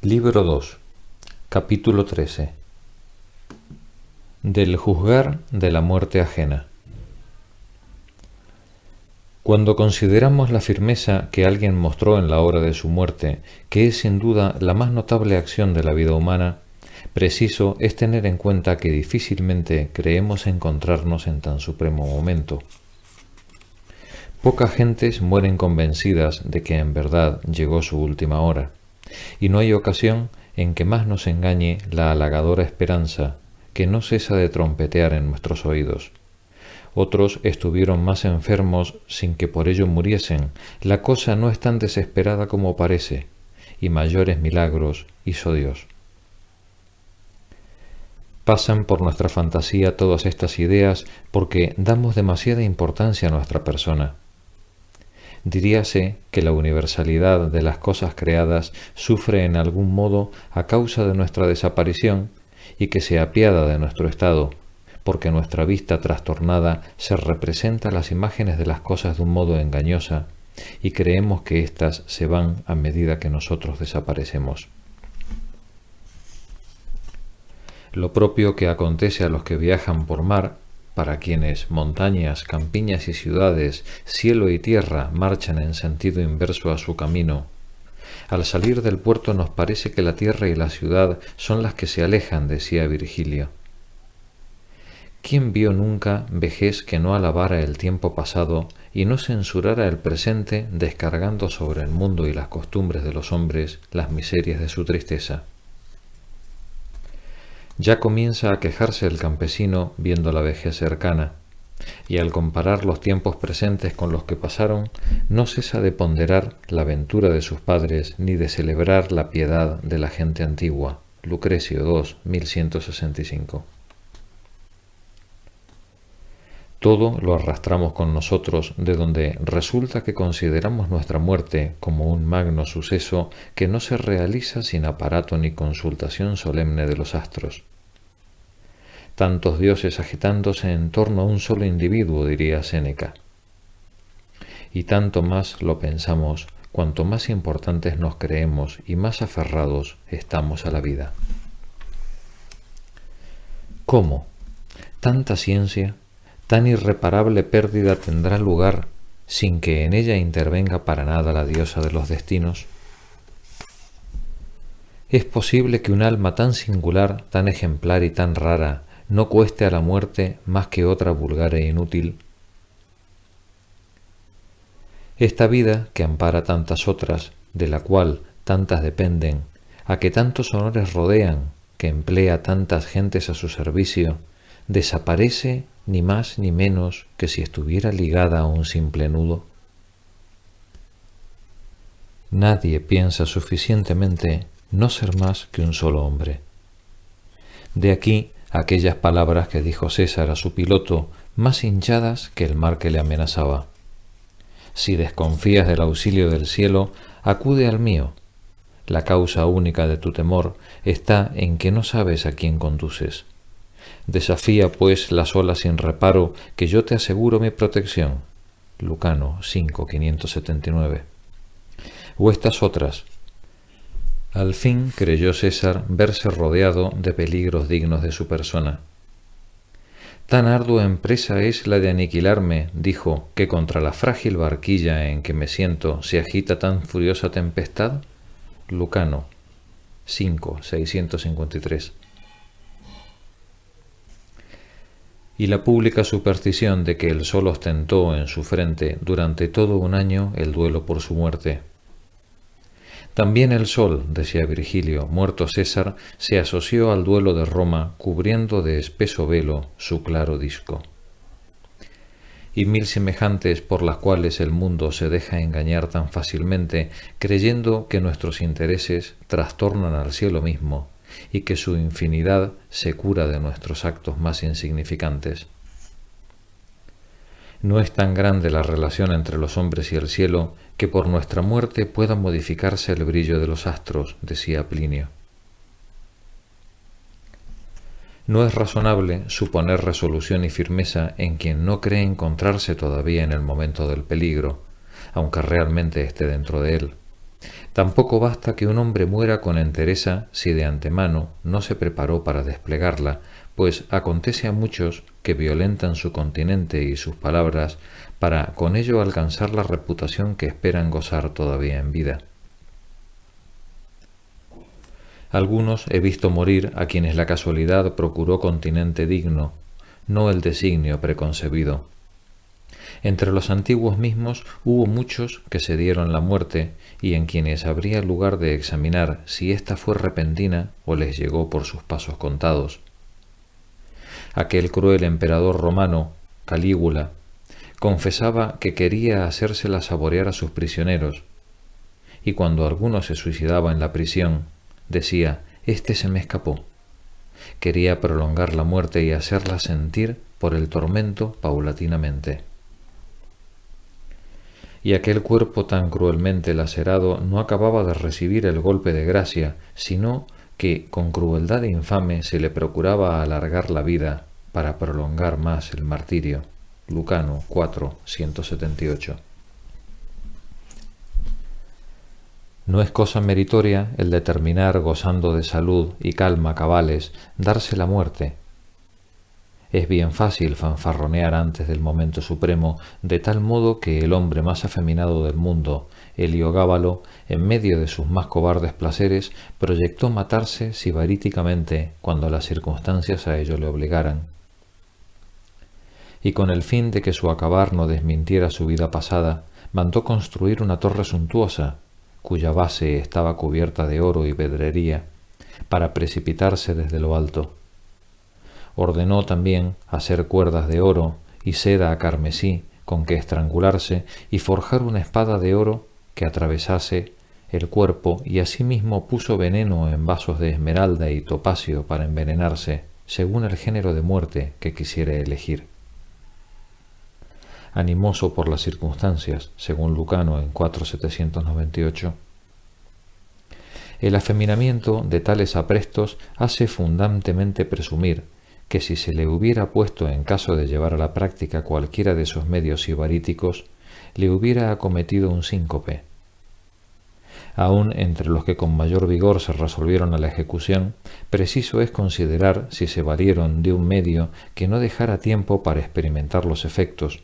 Libro 2, capítulo 13. Del juzgar de la muerte ajena. Cuando consideramos la firmeza que alguien mostró en la hora de su muerte, que es sin duda la más notable acción de la vida humana, preciso es tener en cuenta que difícilmente creemos encontrarnos en tan supremo momento. Pocas gentes mueren convencidas de que en verdad llegó su última hora, y no hay ocasión en que más nos engañe la halagadora esperanza que no cesa de trompetear en nuestros oídos. Otros estuvieron más enfermos sin que por ello muriesen. La cosa no es tan desesperada como parece, y mayores milagros hizo Dios. Pasan por nuestra fantasía todas estas ideas porque damos demasiada importancia a nuestra persona. Diríase que la universalidad de las cosas creadas sufre en algún modo a causa de nuestra desaparición y que se apiada de nuestro estado, porque nuestra vista trastornada se representa las imágenes de las cosas de un modo engañosa y creemos que éstas se van a medida que nosotros desaparecemos. Lo propio que acontece a los que viajan por mar, para quienes montañas, campiñas y ciudades, cielo y tierra marchan en sentido inverso a su camino. Al salir del puerto nos parece que la tierra y la ciudad son las que se alejan, decía Virgilio. ¿Quién vio nunca vejez que no alabara el tiempo pasado y no censurara el presente, descargando sobre el mundo y las costumbres de los hombres las miserias de su tristeza? Ya comienza a quejarse el campesino viendo la vejez cercana, y al comparar los tiempos presentes con los que pasaron, no cesa de ponderar la ventura de sus padres ni de celebrar la piedad de la gente antigua. Lucrecio 2, 1165. Todo lo arrastramos con nosotros, de donde resulta que consideramos nuestra muerte como un magno suceso que no se realiza sin aparato ni consultación solemne de los astros. Tantos dioses agitándose en torno a un solo individuo, diría Séneca. Y tanto más lo pensamos, cuanto más importantes nos creemos y más aferrados estamos a la vida. ¿Cómo? ¿Tanta ciencia? ¿Tan irreparable pérdida tendrá lugar sin que en ella intervenga para nada la diosa de los destinos? ¿Es posible que un alma tan singular, tan ejemplar y tan rara no cueste a la muerte más que otra vulgar e inútil? Esta vida que ampara tantas otras, de la cual tantas dependen, a que tantos honores rodean, que emplea tantas gentes a su servicio, desaparece ni más ni menos que si estuviera ligada a un simple nudo. Nadie piensa suficientemente no ser más que un solo hombre. De aquí aquellas palabras que dijo César a su piloto, más hinchadas que el mar que le amenazaba. Si desconfías del auxilio del cielo, acude al mío. La causa única de tu temor está en que no sabes a quién conduces. Desafía, pues, las olas sin reparo, que yo te aseguro mi protección. Lucano 5, 579. O estas otras. Al fin creyó César verse rodeado de peligros dignos de su persona. Tan ardua empresa es la de aniquilarme, dijo, que contra la frágil barquilla en que me siento se agita tan furiosa tempestad. Lucano 5, 653. Y la pública superstición de que el sol ostentó en su frente durante todo un año el duelo por su muerte. También el sol, decía Virgilio, muerto César, se asoció al duelo de Roma, cubriendo de espeso velo su claro disco. Y mil semejantes por las cuales el mundo se deja engañar tan fácilmente, creyendo que nuestros intereses trastornan al cielo mismo, y que su infinidad se cura de nuestros actos más insignificantes. No es tan grande la relación entre los hombres y el cielo que por nuestra muerte pueda modificarse el brillo de los astros, decía Plinio. No es razonable suponer resolución y firmeza en quien no cree encontrarse todavía en el momento del peligro, aunque realmente esté dentro de él. Tampoco basta que un hombre muera con entereza si de antemano no se preparó para desplegarla, pues acontece a muchos que violentan su continente y sus palabras para con ello alcanzar la reputación que esperan gozar todavía en vida. Algunos he visto morir a quienes la casualidad procuró continente digno, no el designio preconcebido. Entre los antiguos mismos hubo muchos que se dieron la muerte y en quienes habría lugar de examinar si ésta fue repentina o les llegó por sus pasos contados. Aquel cruel emperador romano, Calígula, confesaba que quería hacérsela saborear a sus prisioneros, y cuando alguno se suicidaba en la prisión, decía: «Este se me escapó». Quería prolongar la muerte y hacerla sentir por el tormento paulatinamente. Y aquel cuerpo tan cruelmente lacerado no acababa de recibir el golpe de gracia, sino que con crueldad infame se le procuraba alargar la vida para prolongar más el martirio. Lucano 4, 178. No es cosa meritoria el determinar, gozando de salud y calma cabales, darse la muerte. Es bien fácil fanfarronear antes del momento supremo, de tal modo que el hombre más afeminado del mundo, Heliogábalo, en medio de sus más cobardes placeres, proyectó matarse sibaríticamente cuando las circunstancias a ello le obligaran. Y con el fin de que su acabar no desmintiera su vida pasada, mandó construir una torre suntuosa, cuya base estaba cubierta de oro y pedrería, para precipitarse desde lo alto. Ordenó también hacer cuerdas de oro y seda carmesí con que estrangularse y forjar una espada de oro que atravesase el cuerpo, y asimismo puso veneno en vasos de esmeralda y topacio para envenenarse, según el género de muerte que quisiera elegir. Animoso por las circunstancias, según Lucano en 4.798. El afeminamiento de tales aprestos hace fundantemente presumir que si se le hubiera puesto en caso de llevar a la práctica cualquiera de esos medios sibaríticos, le hubiera acometido un síncope. Aun entre los que con mayor vigor se resolvieron a la ejecución, preciso es considerar si se valieron de un medio que no dejara tiempo para experimentar los efectos,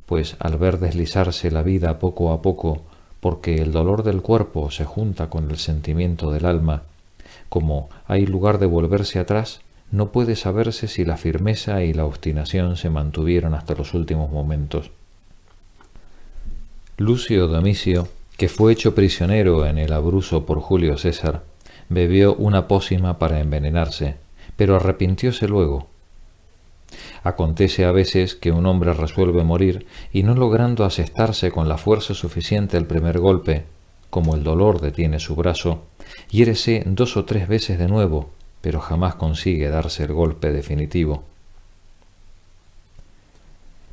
pues al ver deslizarse la vida poco a poco, porque el dolor del cuerpo se junta con el sentimiento del alma, como hay lugar de volverse atrás, no puede saberse si la firmeza y la obstinación se mantuvieron hasta los últimos momentos. Lucio Domicio, que fue hecho prisionero en el Abruzzo por Julio César, bebió una pócima para envenenarse, pero arrepintióse luego. Acontece a veces que un hombre resuelve morir y no logrando asestarse con la fuerza suficiente el primer golpe, como el dolor detiene su brazo, hiérese 2 o 3 veces de nuevo, pero jamás consigue darse el golpe definitivo.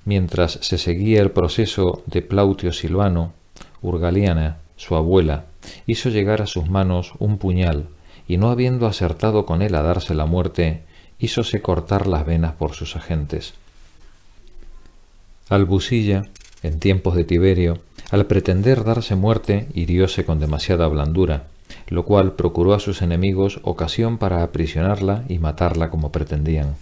Mientras se seguía el proceso de Plautio Silvano, Urgaliana, su abuela, hizo llegar a sus manos un puñal y, no habiendo acertado con él a darse la muerte, hízose cortar las venas por sus agentes. Albusilla, en tiempos de Tiberio, al pretender darse muerte, hirióse con demasiada blandura, lo cual procuró a sus enemigos ocasión para aprisionarla y matarla como pretendían.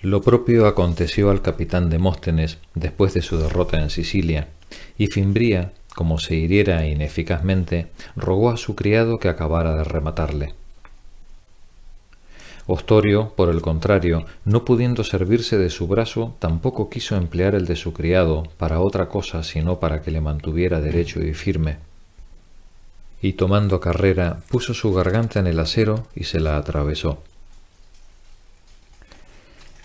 Lo propio aconteció al capitán Demóstenes después de su derrota en Sicilia, y Fimbría, como se hiriera ineficazmente, rogó a su criado que acabara de rematarle. Ostorio, por el contrario, no pudiendo servirse de su brazo, tampoco quiso emplear el de su criado para otra cosa sino para que le mantuviera derecho y firme. Y tomando carrera, puso su garganta en el acero y se la atravesó.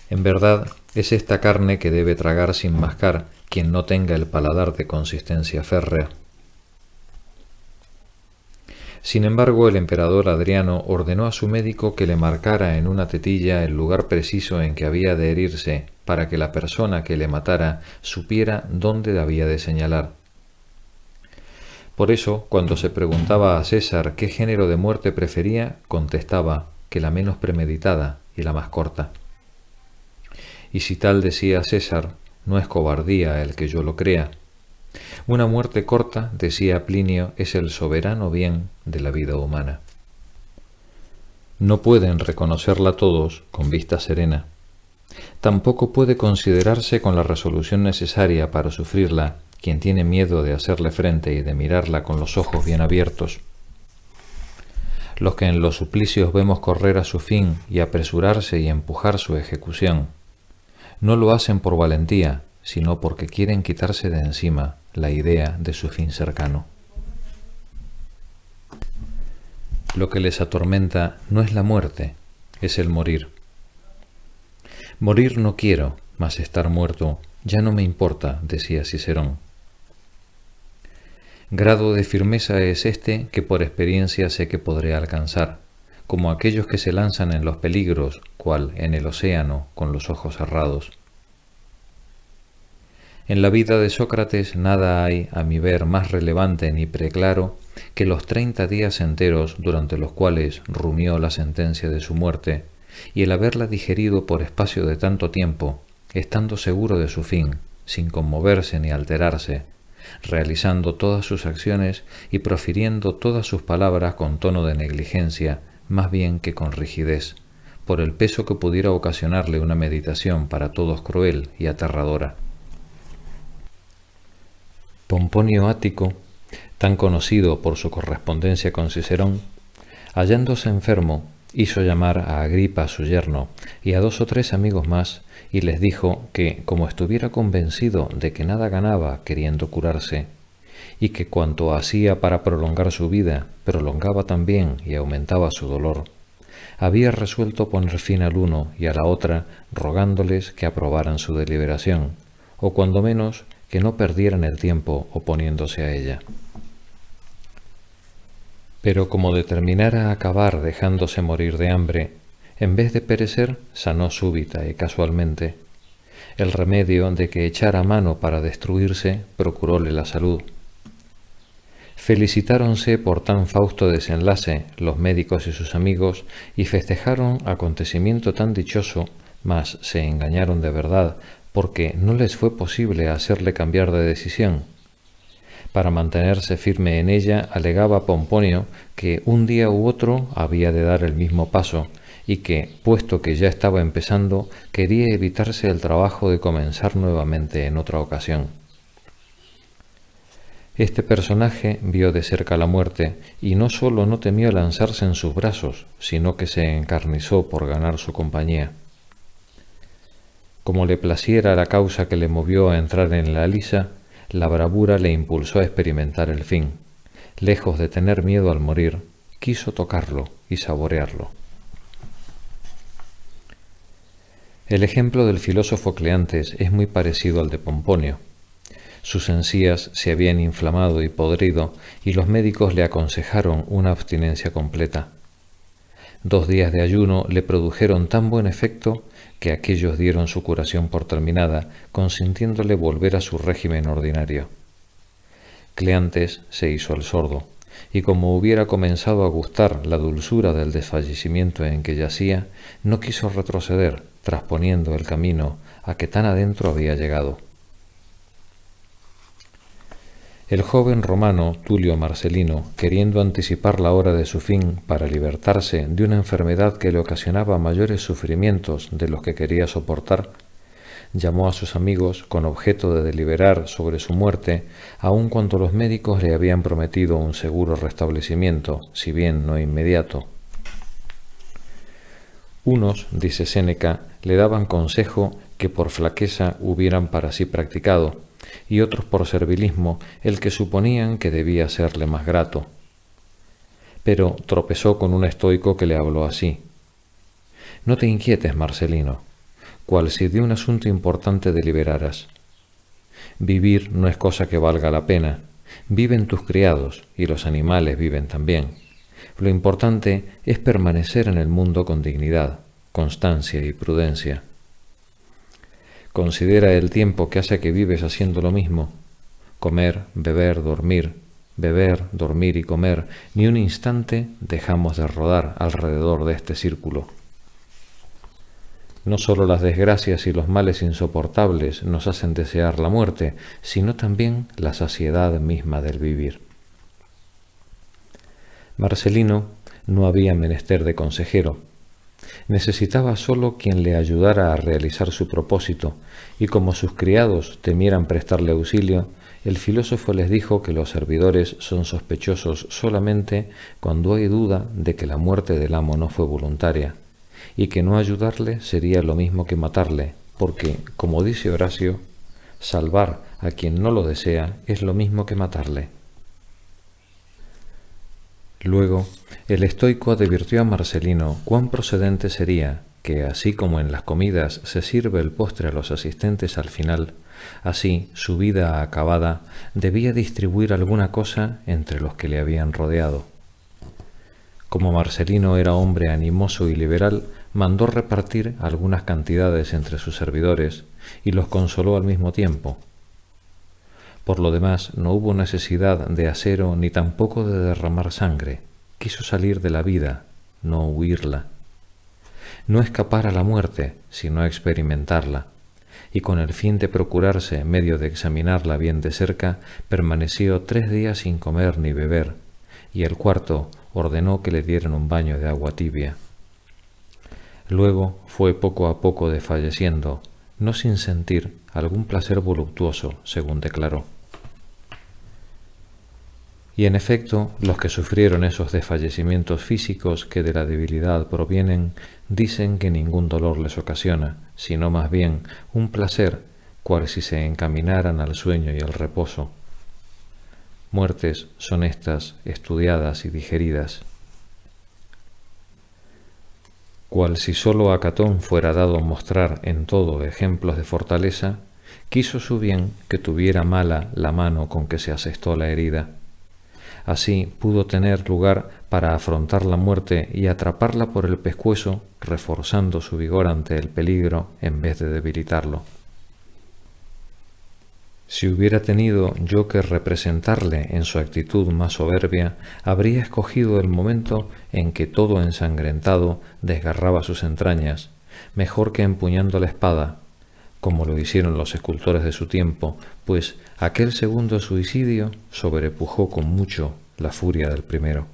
En verdad, es esta carne que debe tragar sin mascar quien no tenga el paladar de consistencia férrea. Sin embargo, el emperador Adriano ordenó a su médico que le marcara en una tetilla el lugar preciso en que había de herirse, para que la persona que le matara supiera dónde había de señalar. Por eso, cuando se preguntaba a César qué género de muerte prefería, contestaba que la menos premeditada y la más corta. Y si tal decía César, no es cobardía el que yo lo crea, Una muerte corta, decía Plinio, es el soberano bien de la vida humana. No pueden reconocerla todos con vista serena. Tampoco puede considerarse con la resolución necesaria para sufrirla quien tiene miedo de hacerle frente y de mirarla con los ojos bien abiertos. Los que en los suplicios vemos correr a su fin y apresurarse y empujar su ejecución, no lo hacen por valentía, sino porque quieren quitarse de encima la idea de su fin cercano. Lo que les atormenta no es la muerte, es el morir. Morir no quiero, mas estar muerto ya no me importa, decía Cicerón. Grado de firmeza es este que por experiencia sé que podré alcanzar, como aquellos que se lanzan en los peligros, cual en el océano con los ojos cerrados. En la vida de Sócrates nada hay, a mi ver, más relevante ni preclaro que los 30 días enteros durante los cuales rumió la sentencia de su muerte y el haberla digerido por espacio de tanto tiempo, estando seguro de su fin, sin conmoverse ni alterarse, realizando todas sus acciones y profiriendo todas sus palabras con tono de negligencia, más bien que con rigidez, por el peso que pudiera ocasionarle una meditación para todos cruel y aterradora. Pomponio Ático, tan conocido por su correspondencia con Cicerón, hallándose enfermo, hizo llamar a Agripa su yerno y a 2 o 3 amigos más, y les dijo que, como estuviera convencido de que nada ganaba queriendo curarse, y que cuanto hacía para prolongar su vida, prolongaba también y aumentaba su dolor, había resuelto poner fin al uno y a la otra, rogándoles que aprobaran su deliberación, o cuando menos que no perdieran el tiempo oponiéndose a ella. Pero como determinara acabar dejándose morir de hambre, en vez de perecer, sanó súbita y casualmente. El remedio de que echara mano para destruirse procuróle la salud. Felicitáronse por tan fausto desenlace los médicos y sus amigos y festejaron acontecimiento tan dichoso, mas se engañaron de verdad, porque no les fue posible hacerle cambiar de decisión. Para mantenerse firme en ella, alegaba Pomponio que un día u otro había de dar el mismo paso, y que, puesto que ya estaba empezando, quería evitarse el trabajo de comenzar nuevamente en otra ocasión. Este personaje vio de cerca la muerte, y no sólo no temió lanzarse en sus brazos, sino que se encarnizó por ganar su compañía. Como le placiera la causa que le movió a entrar en la lisa, la bravura le impulsó a experimentar el fin. Lejos de tener miedo al morir, quiso tocarlo y saborearlo. El ejemplo del filósofo Cleantes es muy parecido al de Pomponio. Sus encías se habían inflamado y podrido, y los médicos le aconsejaron una abstinencia completa. 2 días de ayuno le produjeron tan buen efecto que aquellos dieron su curación por terminada, consintiéndole volver a su régimen ordinario. Cleantes se hizo el sordo, y como hubiera comenzado a gustar la dulzura del desfallecimiento en que yacía, no quiso retroceder, trasponiendo el camino a que tan adentro había llegado. El joven romano Tulio Marcelino, queriendo anticipar la hora de su fin para libertarse de una enfermedad que le ocasionaba mayores sufrimientos de los que quería soportar, llamó a sus amigos con objeto de deliberar sobre su muerte, aun cuando los médicos le habían prometido un seguro restablecimiento, si bien no inmediato. Unos, dice Séneca, le daban consejo que por flaqueza hubieran para sí practicado, y otros por servilismo el que suponían que debía serle más grato. Pero tropezó con un estoico que le habló así: «No te inquietes, Marcelino, cual si de un asunto importante deliberaras. Vivir no es cosa que valga la pena, viven tus criados y los animales viven también. Lo importante es permanecer en el mundo con dignidad, constancia y prudencia. Considera el tiempo que hace que vives haciendo lo mismo: comer, beber, dormir y comer. Ni un instante dejamos de rodar alrededor de este círculo. No sólo las desgracias y los males insoportables nos hacen desear la muerte, sino también la saciedad misma del vivir. Marcelino no había menester de consejero. Necesitaba solo quien le ayudara a realizar su propósito, y como sus criados temieran prestarle auxilio, el filósofo les dijo que los servidores son sospechosos solamente cuando hay duda de que la muerte del amo no fue voluntaria, y que no ayudarle sería lo mismo que matarle, porque, como dice Horacio, salvar a quien no lo desea es lo mismo que matarle. Luego, el estoico advirtió a Marcelino cuán procedente sería que, así como en las comidas se sirve el postre a los asistentes al final, así, su vida acabada, debía distribuir alguna cosa entre los que le habían rodeado. Como Marcelino era hombre animoso y liberal, mandó repartir algunas cantidades entre sus servidores y los consoló al mismo tiempo. Por lo demás, no hubo necesidad de acero ni tampoco de derramar sangre. Quiso salir de la vida, no huirla. No escapar a la muerte, sino experimentarla. Y con el fin de procurarse medio de examinarla bien de cerca, permaneció 3 días sin comer ni beber, y el cuarto ordenó que le dieran un baño de agua tibia. Luego fue poco a poco desfalleciendo, no sin sentir algún placer voluptuoso, según declaró. Y en efecto, los que sufrieron esos desfallecimientos físicos que de la debilidad provienen, dicen que ningún dolor les ocasiona, sino más bien un placer, cual si se encaminaran al sueño y al reposo. Muertes son estas estudiadas y digeridas. Cual si sólo a Catón fuera dado mostrar en todo ejemplos de fortaleza, quiso su bien que tuviera mala la mano con que se asestó la herida. Así pudo tener lugar para afrontar la muerte y atraparla por el pescuezo, reforzando su vigor ante el peligro en vez de debilitarlo. Si hubiera tenido yo que representarle en su actitud más soberbia, habría escogido el momento en que todo ensangrentado desgarraba sus entrañas, mejor que empuñando la espada, como lo hicieron los escultores de su tiempo, pues aquel segundo suicidio sobrepujó con mucho la furia del primero.